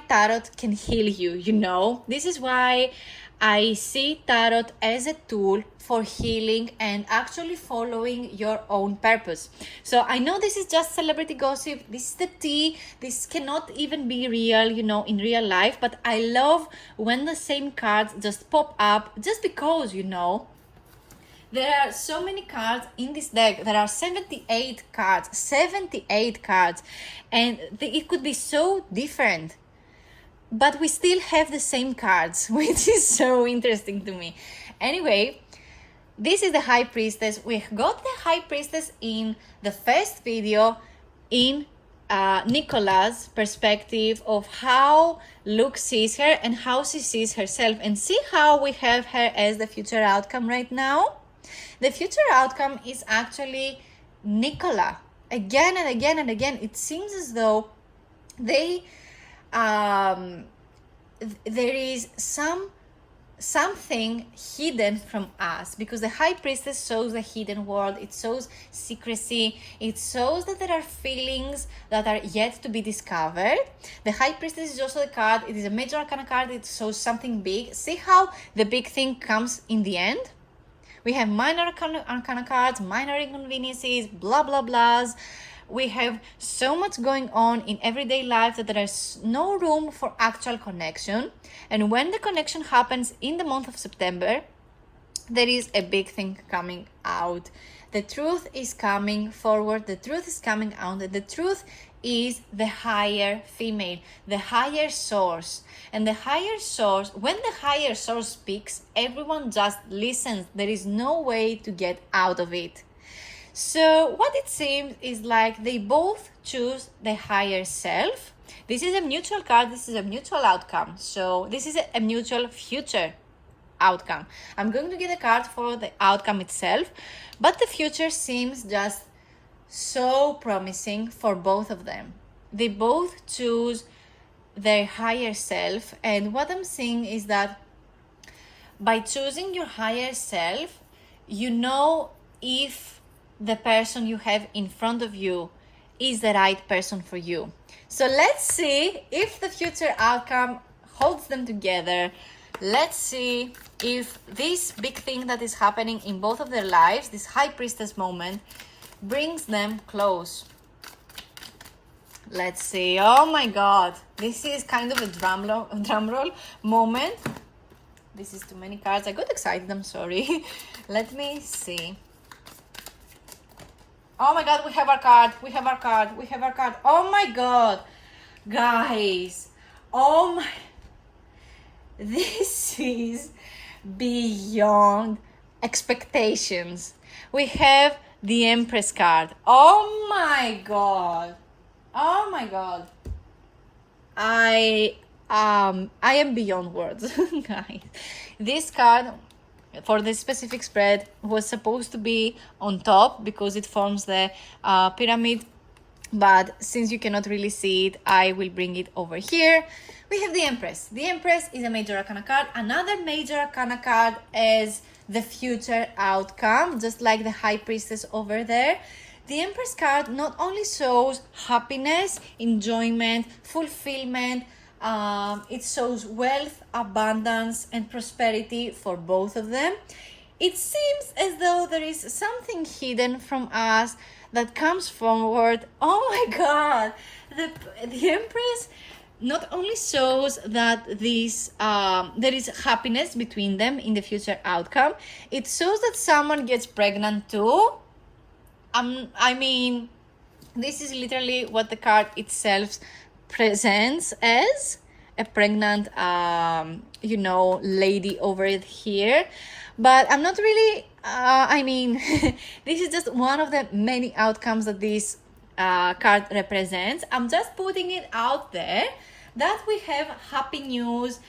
tarot can heal you, you know? This is why I see tarot as a tool for healing and actually following your own purpose. So I know this is just celebrity gossip. This is the tea. This cannot even be real, you know, in real life. But I love when the same cards just pop up just because, you know, there are so many cards in this deck. There are 78 cards, and it could be so different. But we still have the same cards, which is so interesting to me. Anyway, this is the High Priestess. We got the High Priestess in the first video in Nicola's perspective of how Luke sees her and how she sees herself. And see how we have her as the future outcome right now? The future outcome is actually Nicola. Again and again and again, it seems as though there is something hidden from us, because the High Priestess shows the hidden world. It shows secrecy. It shows that there are feelings that are yet to be discovered. The High Priestess is also the card. It is a major arcana card. It shows something big. See how the big thing comes in the end? We have minor arcana cards, minor inconveniences, blah, blah, blahs. We have so much going on in everyday life that there is no room for actual connection. And when the connection happens in the month of September, there is a big thing coming out. The truth is coming forward. The truth is coming out. The truth is the higher female, the higher source. And the higher source, when the higher source speaks, everyone just listens. There is no way to get out of it. So what it seems is like they both choose the higher self. This is a mutual card. This is a mutual outcome. So this is a mutual future outcome. I'm going to get a card for the outcome itself, but the future seems just so promising for both of them. They both choose their higher self, and what I'm seeing is that by choosing your higher self, you know if the person you have in front of you is the right person for you. So let's see if the future outcome holds them together. Let's see if this big thing that is happening in both of their lives, this High Priestess moment, brings them close. Let's see. Oh my God. This is kind of a drum roll moment. This is too many cards. I got excited. I'm sorry. Let me see. Oh my God. We have our card. Oh my God. Guys. Oh my. This is beyond expectations. We have the Empress card. Oh my God. I am beyond words, guys. This card for this specific spread was supposed to be on top because it forms the pyramid, but since you cannot really see it, I will bring it over here. We have the Empress. The Empress is a major arcana card. Another major arcana card is the future outcome, just like the High Priestess over there. The Empress card not only shows happiness, enjoyment, fulfillment, it shows wealth, abundance, and prosperity for both of them. It seems as though there is something hidden from us that comes forward. Oh my God! The Empress not only shows that there is happiness between them in the future outcome, it shows that someone gets pregnant too. I mean, this is literally what the card itself presents as, a pregnant, lady over it here. But I'm not really, this is just one of the many outcomes that this card represents. I'm just putting it out there that we have happy news,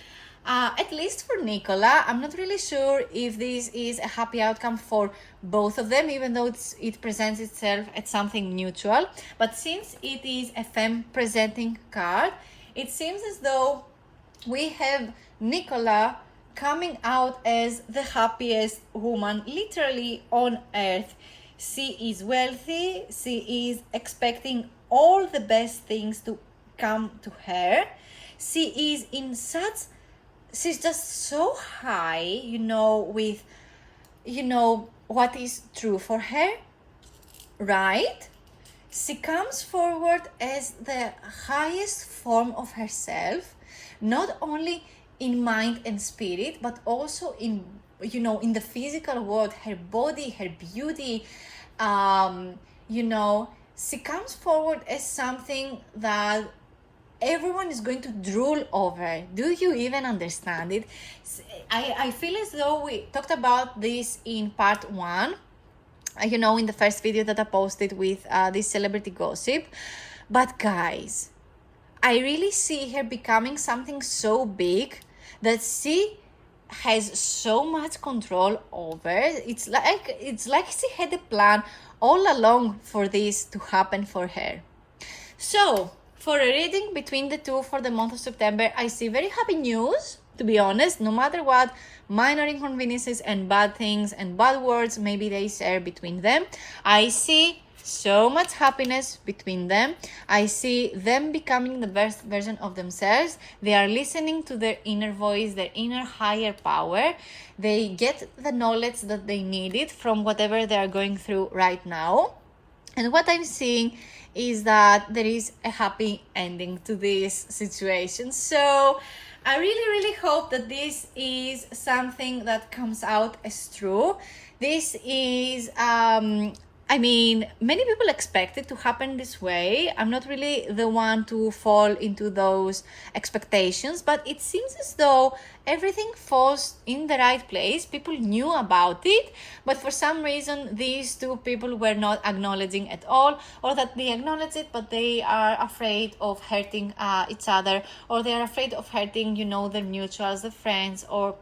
at least for Nicola. I'm not really sure if this is a happy outcome for both of them, even though it presents itself as something neutral. But since it is a femme presenting card, it seems as though we have Nicola coming out as the happiest woman literally on earth. She is wealthy. She is expecting all the best things to come to her. She is in such, she's just so high, with, what is true for her, right? She comes forward as the highest form of herself, not only in mind and spirit, but also in, in the physical world, her body, her beauty. She comes forward as something that everyone is going to drool over. Do you even understand it? I feel as though we talked about this in part 1, in the first video that I posted with this celebrity gossip. But guys, I really see her becoming something so big that she has so much control over. It's like she had a plan all along for this to happen for her. So for a reading between the two for the month of September, I see very happy news, to be honest. No matter what minor inconveniences and bad things and bad words maybe they share between them, I see so much happiness between them. I see them becoming the best version of themselves. They are listening to their inner voice, their inner higher power. They get the knowledge that they needed from whatever they are going through right now. And what I'm seeing is that there is a happy ending to this situation. So I really hope that this is something that comes out as true. This is many people expect it to happen this way. I'm not really the one to fall into those expectations, but it seems as though everything falls in the right place. People knew about it, but for some reason, these two people were not acknowledging at all, or that they acknowledge it, but they are afraid of hurting each other, or they are afraid of hurting, their mutuals, their friends, or,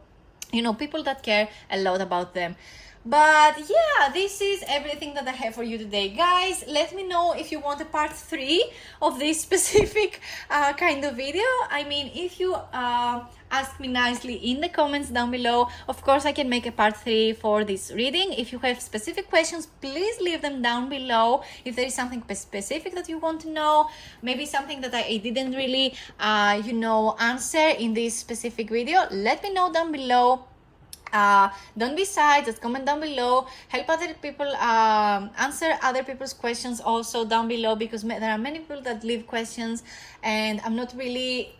people that care a lot about them. But yeah, this is everything that I have for you today, guys. Let me know if you want a part 3 of this specific kind of video. If you ask me nicely in the comments down below, of course I can make a part 3 for this reading. If you have specific questions, please leave them down below. If there is something specific that you want to know, maybe something that I didn't really answer in this specific video, let me know down below. Don't be shy, just comment down below. Help other people answer other people's questions also down below, because there are many people that leave questions and I'm not really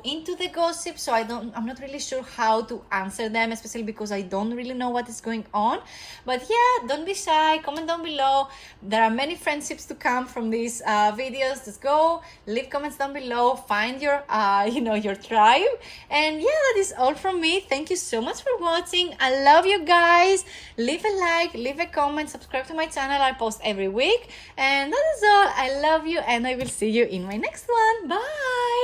into the gossip, so I'm not really sure how to answer them, especially because I don't really know what is going on. But yeah, don't be shy, comment down below. There are many friendships to come from these videos. Just go leave comments down below, find your your tribe. And yeah, that is all from me. Thank you so much for watching. I love you guys. Leave a like, leave a comment, subscribe to my channel. I post every week, and that is all. I love you, and I will see you in my next one. Bye.